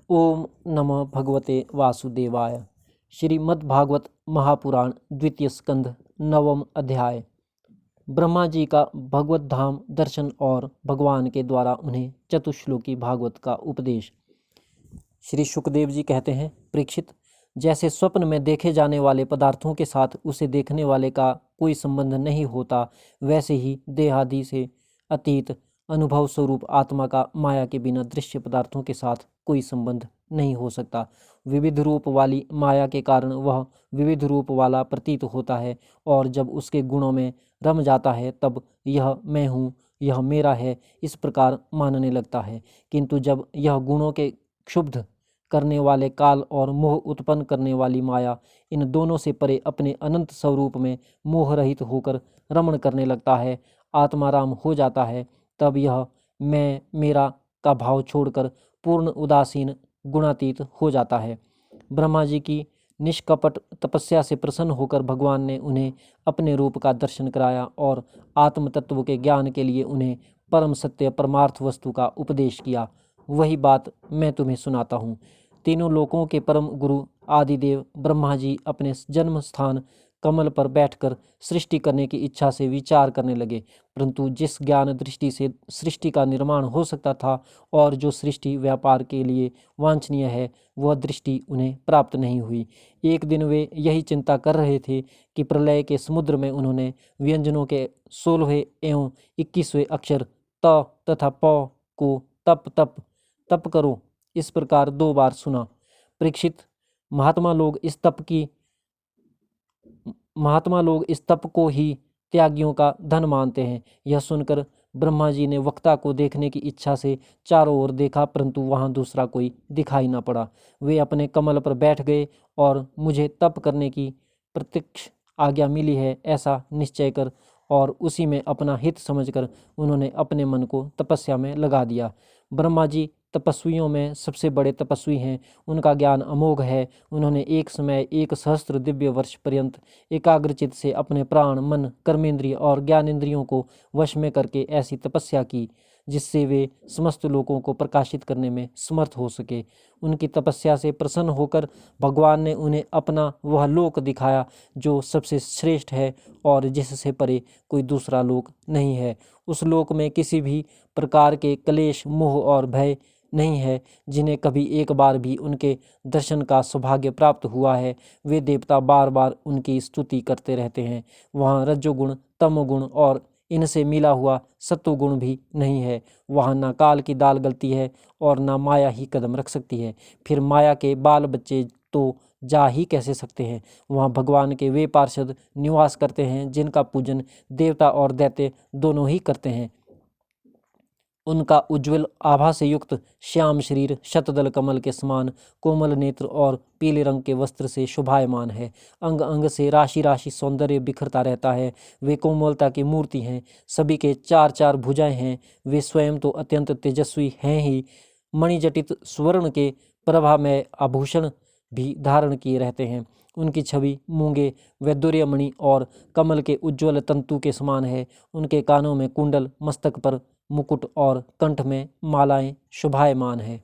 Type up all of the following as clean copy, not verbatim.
ओम नमः भगवते वासुदेवाय। श्रीमद्भागवत महापुराण द्वितीय स्कंध नवम अध्याय। ब्रह्मा जी का भगवत धाम दर्शन और भगवान के द्वारा उन्हें चतुश्लोकी भागवत का उपदेश। श्री सुखदेव जी कहते हैं, परीक्षित, जैसे स्वप्न में देखे जाने वाले पदार्थों के साथ उसे देखने वाले का कोई संबंध नहीं होता, वैसे ही देहादि से अतीत अनुभव स्वरूप आत्मा का माया के बिना दृश्य पदार्थों के साथ कोई संबंध नहीं हो सकता। विविध रूप वाली माया के कारण वह विविध रूप वाला प्रतीत होता है, और जब उसके गुणों में रम जाता है तब यह मैं हूँ, यह मेरा है, इस प्रकार मानने लगता है। किंतु जब यह गुणों के क्षुब्ध करने वाले काल और मोह उत्पन्न करने वाली माया इन दोनों से परे अपने अनंत स्वरूप में मोह रहित होकर रमण करने लगता है, आत्माराम हो जाता है, तब यह मैं मेरा का भाव छोड़कर पूर्ण उदासीन गुणातीत हो जाता है। ब्रह्मा जी की निष्कपट तपस्या से प्रसन्न होकर भगवान ने उन्हें अपने रूप का दर्शन कराया और आत्म तत्व के ज्ञान के लिए उन्हें परम सत्य परमार्थ वस्तु का उपदेश किया। वही बात मैं तुम्हें सुनाता हूँ। तीनों लोकों के परम गुरु आदिदेव ब्रह्मा जी अपने जन्म स्थान कमल पर बैठकर सृष्टि करने की इच्छा से विचार करने लगे, परंतु जिस ज्ञान दृष्टि से सृष्टि का निर्माण हो सकता था और जो सृष्टि व्यापार के लिए वांछनीय है, वह दृष्टि उन्हें प्राप्त नहीं हुई। एक दिन वे यही चिंता कर रहे थे कि प्रलय के समुद्र में उन्होंने व्यंजनों के 16वें एवं 21वें अक्षर त तथा प को तप तप तप करो इस प्रकार 2 बार सुना। परीक्षित, महात्मा लोग इस तप को ही त्यागियों का धन मानते हैं। यह सुनकर ब्रह्मा जी ने वक्ता को देखने की इच्छा से चारों ओर देखा, परंतु वहां दूसरा कोई दिखाई न पड़ा। वे अपने कमल पर बैठ गए और मुझे तप करने की प्रत्यक्ष आज्ञा मिली है ऐसा निश्चय कर और उसी में अपना हित समझकर उन्होंने अपने मन को तपस्या में लगा दिया। ब्रह्मा जी तपस्वियों में सबसे बड़े तपस्वी हैं। उनका ज्ञान अमोघ है। उन्होंने एक समय 1 सहस्त्र दिव्य वर्ष पर्यंत एकाग्रचित से अपने प्राण, मन, कर्मेंद्रिय और ज्ञानेंद्रियों को वश में करके ऐसी तपस्या की जिससे वे समस्त लोगों को प्रकाशित करने में समर्थ हो सके। उनकी तपस्या से प्रसन्न होकर भगवान ने उन्हें अपना वह लोक दिखाया जो सबसे श्रेष्ठ है और जिससे परे कोई दूसरा लोक नहीं है। उस लोक में किसी भी प्रकार के क्लेश, मोह और भय नहीं है। जिन्हें कभी एक बार भी उनके दर्शन का सौभाग्य प्राप्त हुआ है, वे देवता बार बार उनकी स्तुति करते रहते हैं। वहाँ रजोगुण, तमोगुण और इनसे मिला हुआ सत्वगुण भी नहीं है। वहाँ ना काल की दाल गलती है और ना माया ही कदम रख सकती है। फिर माया के बाल बच्चे तो जा ही कैसे सकते हैं। वहाँ भगवान के वे पार्षद निवास करते हैं जिनका पूजन देवता और दैत्य दोनों ही करते हैं। उनका उज्ज्वल आभा से युक्त श्याम शरीर शतदल कमल के समान कोमल नेत्र और पीले रंग के वस्त्र से शोभायमान है। अंग अंग से राशि राशि सौंदर्य बिखरता रहता है। वे कोमलता की मूर्ति हैं। सभी के 4-4 भुजाएं हैं। वे स्वयं तो अत्यंत तेजस्वी हैं ही, मणिजटित स्वर्ण के प्रभा में आभूषण भी धारण किए रहते हैं। उनकी छवि मूंगे, वैदुर्य मणि और कमल के उज्ज्वल तंतु के समान है। उनके कानों में कुंडल, मस्तक पर मुकुट और कंठ में मालाएं शोभायमान है।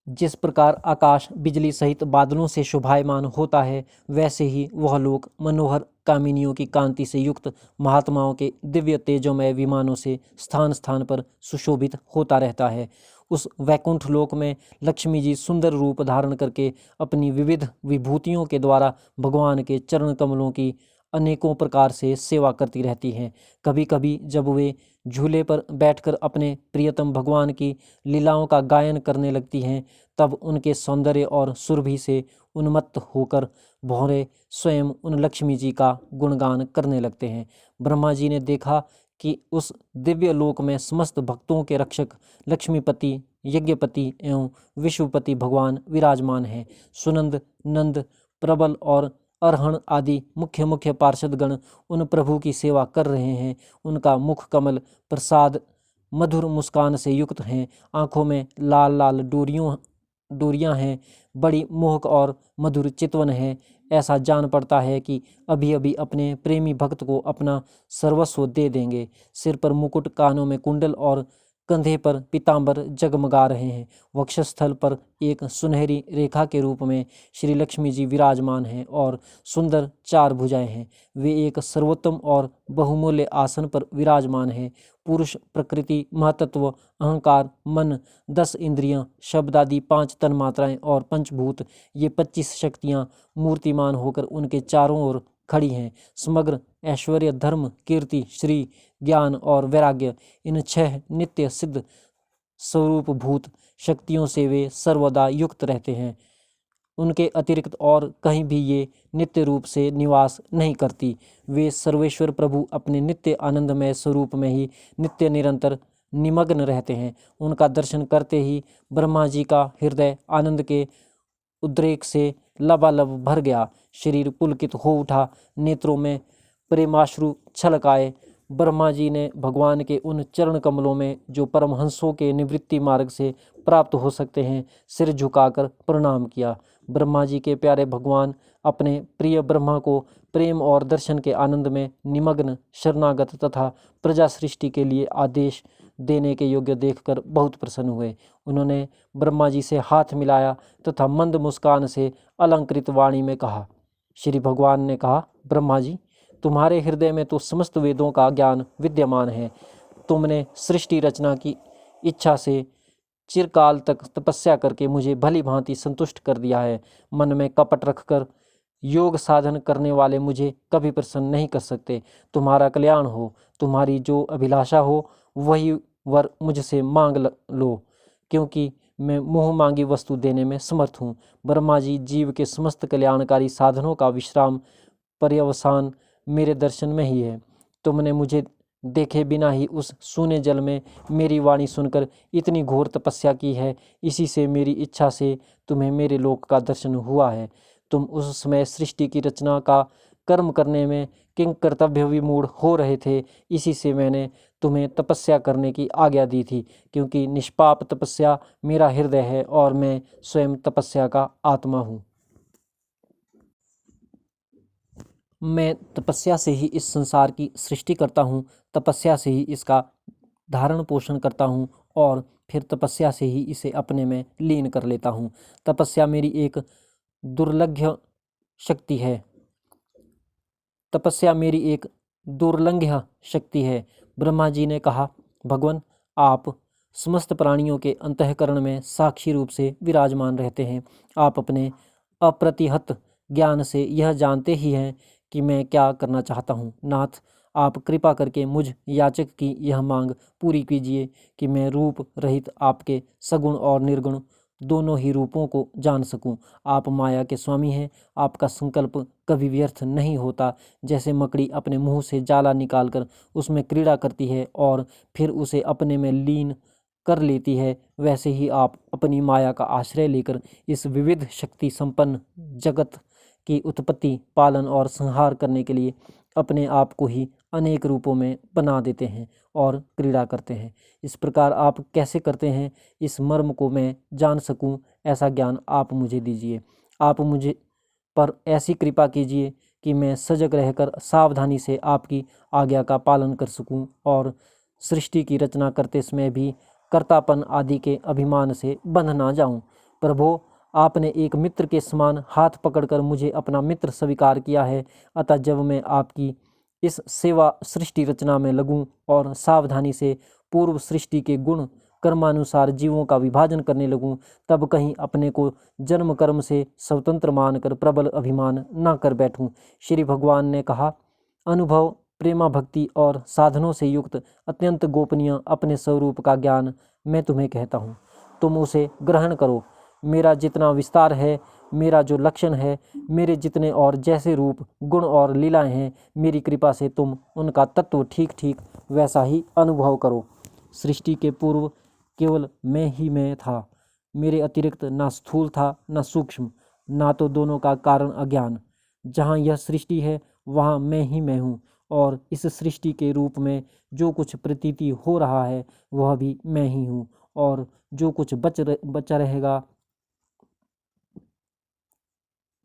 जिस प्रकार आकाश बिजली सहित बादलों से शोभायमान होता है, वैसे ही वह लोक मनोहर कामिनियों की कांति से युक्त महात्माओं के दिव्य तेजोमय विमानों से स्थान स्थान पर सुशोभित होता रहता है। उस वैकुंठ लोक में लक्ष्मी जी सुंदर रूप धारण करके अपनी विविध विभूतियों के द्वारा भगवान के चरण कमलों की अनेकों प्रकार से सेवा करती रहती हैं। कभी कभी जब वे झूले पर बैठकर अपने प्रियतम भगवान की लीलाओं का गायन करने लगती हैं, तब उनके सौंदर्य और सुरभि से उन्मत्त होकर भौरे स्वयं उन लक्ष्मी जी का गुणगान करने लगते हैं। ब्रह्मा जी ने देखा कि उस दिव्य लोक में समस्त भक्तों के रक्षक लक्ष्मीपति, यज्ञपति एवं विश्वपति भगवान विराजमान हैं। सुनंद, नंद, प्रबल और अरहण आदि मुख्य मुख्य पार्षदगण उन प्रभु की सेवा कर रहे हैं। उनका मुख कमल प्रसाद मधुर मुस्कान से युक्त हैं। आंखों में लाल लाल डोरियां हैं। बड़ी मोहक और मधुर चितवन है। ऐसा जान पड़ता है कि अभी अभी अपने प्रेमी भक्त को अपना सर्वस्व दे देंगे। सिर पर मुकुट, कानों में कुंडल और कंधे पर पीतांबर जगमगा रहे हैं। वक्षस्थल पर एक सुनहरी रेखा के रूप में श्री लक्ष्मी जी विराजमान हैं और सुंदर 4 भुजाएं हैं। वे एक सर्वोत्तम और बहुमूल्य आसन पर विराजमान हैं। पुरुष, प्रकृति, महतत्व, अहंकार, मन, 10 इंद्रियां, शब्द आदि 5 तन्मात्राएं और पंचभूत, ये 25 शक्तियां मूर्तिमान होकर उनके चारों ओर खड़ी हैं। समग्र ऐश्वर्य, धर्म, कीर्ति, श्री, ज्ञान और वैराग्य, इन 6 नित्य सिद्ध स्वरूपभूत शक्तियों से वे सर्वदा युक्त रहते हैं। उनके अतिरिक्त और कहीं भी ये नित्य रूप से निवास नहीं करती। वे सर्वेश्वर प्रभु अपने नित्य आनंदमय स्वरूप में ही नित्य निरंतर निमग्न रहते हैं। उनका दर्शन करते ही ब्रह्मा जी का हृदय आनंद के उद्रेक से लबालब भर गया। शरीर पुलकित हो उठा, नेत्रों में प्रेमाश्रु छलक आए। ब्रह्मा जी ने भगवान के उन चरण कमलों में जो परमहंसों के निवृत्ति मार्ग से प्राप्त हो सकते हैं, सिर झुकाकर प्रणाम किया। ब्रह्मा जी के प्यारे भगवान अपने प्रिय ब्रह्मा को प्रेम और दर्शन के आनंद में निमग्न, शरणागत तथा प्रजा सृष्टि के लिए आदेश देने के योग्य देखकर बहुत प्रसन्न हुए। उन्होंने ब्रह्मा जी से हाथ मिलाया तथा मंद मुस्कान से अलंकृत वाणी में कहा। श्री भगवान ने कहा, ब्रह्मा जी, तुम्हारे हृदय में तो समस्त वेदों का ज्ञान विद्यमान है। तुमने सृष्टि रचना की इच्छा से चिरकाल तक तपस्या करके मुझे भली भांति संतुष्ट कर दिया है। मन में कपट रखकर योग साधन करने वाले मुझे कभी प्रसन्न नहीं कर सकते। तुम्हारा कल्याण हो, तुम्हारी जो अभिलाषा हो वही वर मुझसे मांग लो, क्योंकि मैं मुँह मांगी वस्तु देने में समर्थ हूँ। ब्रह्मा जी, जीव के समस्त कल्याणकारी साधनों का विश्राम पर्यवसान मेरे दर्शन में ही है। तुमने मुझे देखे बिना ही उस सूने जल में मेरी वाणी सुनकर इतनी घोर तपस्या की है। इसी से मेरी इच्छा से तुम्हें मेरे लोक का दर्शन हुआ है। तुम उस समय सृष्टि की रचना का कर्म करने में किंग कर्तव्य विमूढ़ हो रहे थे। इसी से मैंने तुम्हें तपस्या करने की आज्ञा दी थी, क्योंकि निष्पाप तपस्या मेरा हृदय है और मैं स्वयं तपस्या का आत्मा हूँ। मैं तपस्या से ही इस संसार की सृष्टि करता हूँ, तपस्या से ही इसका धारण पोषण करता हूँ और फिर तपस्या से ही इसे अपने में लीन कर लेता हूँ। तपस्या मेरी एक दुर्लभ्य शक्ति है। तपस्या मेरी एक दुर्लंघ्य शक्ति है। ब्रह्मा जी ने कहा, भगवान, आप समस्त प्राणियों के अंतःकरण में साक्षी रूप से विराजमान रहते हैं। आप अपने अप्रतिहत ज्ञान से यह जानते ही हैं कि मैं क्या करना चाहता हूँ। नाथ, आप कृपा करके मुझ याचक की यह मांग पूरी कीजिए कि मैं रूप रहित आपके सगुण और निर्गुण दोनों ही रूपों को जान सकूं। आप माया के स्वामी हैं। आपका संकल्प कभी व्यर्थ नहीं होता। जैसे मकड़ी अपने मुंह से जाला निकालकर उसमें क्रीड़ा करती है और फिर उसे अपने में लीन कर लेती है, वैसे ही आप अपनी माया का आश्रय लेकर इस विविध शक्ति संपन्न जगत की उत्पत्ति, पालन और संहार करने के लिए अपने आप को ही अनेक रूपों में बना देते हैं और क्रीड़ा करते हैं। इस प्रकार आप कैसे करते हैं, इस मर्म को मैं जान सकूं, ऐसा ज्ञान आप मुझे दीजिए। आप मुझे पर ऐसी कृपा कीजिए कि मैं सजग रहकर सावधानी से आपकी आज्ञा का पालन कर सकूं और सृष्टि की रचना करते समय भी कर्तापन आदि के अभिमान से बंध ना जाऊं। प्रभो, आपने एक मित्र के समान हाथ पकड़कर मुझे अपना मित्र स्वीकार किया है। अतः जब मैं आपकी इस सेवा सृष्टि रचना में लगूं और सावधानी से पूर्व सृष्टि के गुण कर्मानुसार जीवों का विभाजन करने लगूं, तब कहीं अपने को जन्म कर्म से स्वतंत्र मानकर प्रबल अभिमान न कर बैठूं। श्री भगवान ने कहा, अनुभव, प्रेमा भक्ति और साधनों से युक्त अत्यंत गोपनीय अपने स्वरूप का ज्ञान मैं तुम्हें कहता हूँ। तुम उसे ग्रहण करो। मेरा जितना विस्तार है, मेरा जो लक्षण है, मेरे जितने और जैसे रूप, गुण और लीलाएं हैं, मेरी कृपा से तुम उनका तत्व ठीक ठीक वैसा ही अनुभव करो। सृष्टि के पूर्व केवल मैं ही मैं था। मेरे अतिरिक्त ना स्थूल था ना सूक्ष्म, ना तो दोनों का कारण अज्ञान। जहाँ यह सृष्टि है वहाँ मैं ही मैं हूँ, और इस सृष्टि के रूप में जो कुछ प्रतीति हो रहा है वह भी मैं ही हूँ, और जो कुछ बचा रहेगा,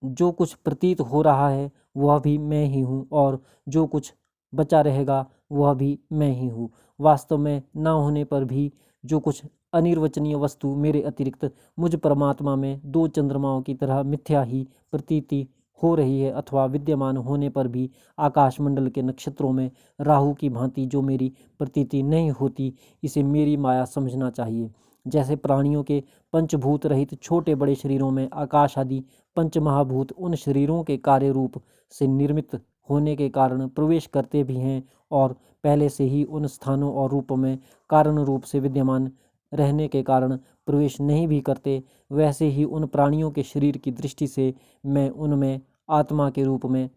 जो कुछ प्रतीत हो रहा है वह भी मैं ही हूँ, और जो कुछ बचा रहेगा वह भी मैं ही हूँ। वास्तव में न होने पर भी जो कुछ अनिर्वचनीय वस्तु मेरे अतिरिक्त मुझ परमात्मा में दो चंद्रमाओं की तरह मिथ्या ही प्रतीति हो रही है अथवा विद्यमान होने पर भी आकाशमंडल के नक्षत्रों में राहु की भांति जो मेरी प्रतीति नहीं होती, इसे मेरी माया समझना चाहिए। जैसे प्राणियों के पंचभूत रहित छोटे बड़े शरीरों में आकाश आदि पंचमहाभूत उन शरीरों के कार्य रूप से निर्मित होने के कारण प्रवेश करते भी हैं और पहले से ही उन स्थानों और रूपों में कारण रूप से विद्यमान रहने के कारण प्रवेश नहीं भी करते, वैसे ही उन प्राणियों के शरीर की दृष्टि से मैं उनमें आत्मा के रूप में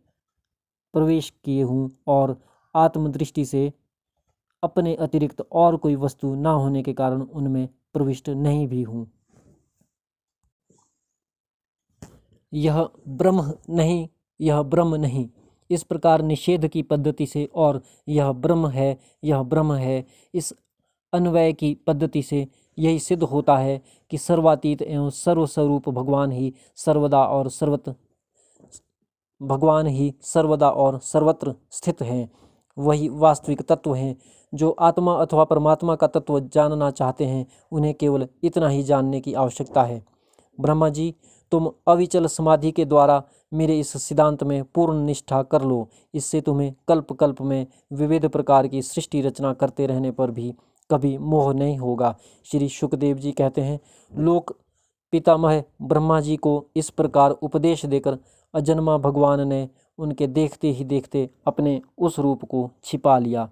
प्रवेश किए हूँ और आत्मदृष्टि से अपने अतिरिक्त और कोई वस्तु ना होने के कारण उनमें प्रविष्ट नहीं भी हूँ। यह ब्रह्म नहीं, यह ब्रह्म नहीं, इस प्रकार निषेध की पद्धति से और यह ब्रह्म है, यह ब्रह्म है, इस अन्वय की पद्धति से यही सिद्ध होता है कि सर्वातीत एवं सर्वस्वरूप भगवान ही सर्वदा और सर्वत्र स्थित हैं। वही वास्तविक तत्व हैं। जो आत्मा अथवा परमात्मा का तत्व जानना चाहते हैं, उन्हें केवल इतना ही जानने की आवश्यकता है। ब्रह्मा जी, तुम अविचल समाधि के द्वारा मेरे इस सिद्धांत में पूर्ण निष्ठा कर लो। इससे तुम्हें कल्प कल्प में विविध प्रकार की सृष्टि रचना करते रहने पर भी कभी मोह नहीं होगा। श्री शुकदेव जी कहते हैं, लोक पितामह ब्रह्मा जी को इस प्रकार उपदेश देकर अजन्मा भगवान ने उनके देखते ही देखते अपने उस रूप को छिपा लिया।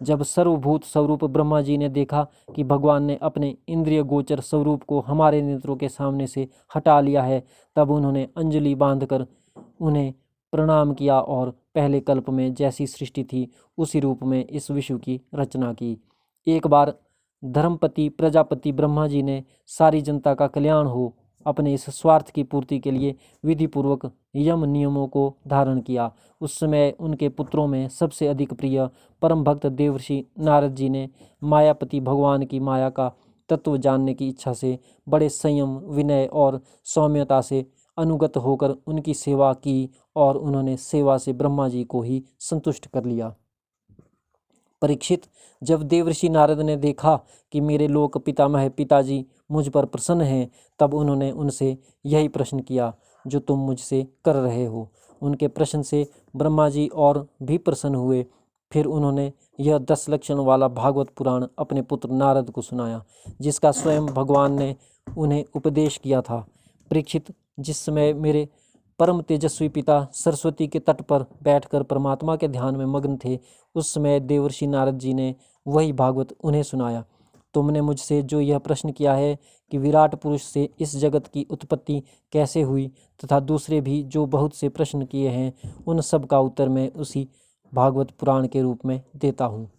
जब सर्वभूत स्वरूप ब्रह्मा जी ने देखा कि भगवान ने अपने इंद्रिय गोचर स्वरूप को हमारे नेत्रों के सामने से हटा लिया है, तब उन्होंने अंजलि बांधकर उन्हें प्रणाम किया और पहले कल्प में जैसी सृष्टि थी उसी रूप में इस विश्व की रचना की। एक बार धर्मपति प्रजापति ब्रह्मा जी ने सारी जनता का कल्याण हो अपने इस स्वार्थ की पूर्ति के लिए विधि पूर्वक यम नियमों को धारण किया। उस समय उनके पुत्रों में सबसे अधिक प्रिय परम भक्त देवर्षि नारद जी ने मायापति भगवान की माया का तत्व जानने की इच्छा से बड़े संयम, विनय और सौम्यता से अनुगत होकर उनकी सेवा की और उन्होंने सेवा से ब्रह्मा जी को ही संतुष्ट कर लिया। परीक्षित, जब देवर्षि नारद ने देखा कि मेरे लोक पितामह पिताजी मुझ पर प्रसन्न हैं, तब उन्होंने उनसे यही प्रश्न किया जो तुम मुझसे कर रहे हो। उनके प्रश्न से ब्रह्मा जी और भी प्रसन्न हुए। फिर उन्होंने यह 10 लक्षण वाला भागवत पुराण अपने पुत्र नारद को सुनाया, जिसका स्वयं भगवान ने उन्हें उपदेश किया था। परीक्षित, जिस समय मेरे परम तेजस्वी पिता सरस्वती के तट पर बैठकर परमात्मा के ध्यान में मग्न थे, उस समय देवर्षि नारद जी ने वही भागवत उन्हें सुनाया। तुमने मुझसे जो यह प्रश्न किया है कि विराट पुरुष से इस जगत की उत्पत्ति कैसे हुई, तथा दूसरे भी जो बहुत से प्रश्न किए हैं, उन सब का उत्तर मैं उसी भागवत पुराण के रूप में देता हूँ।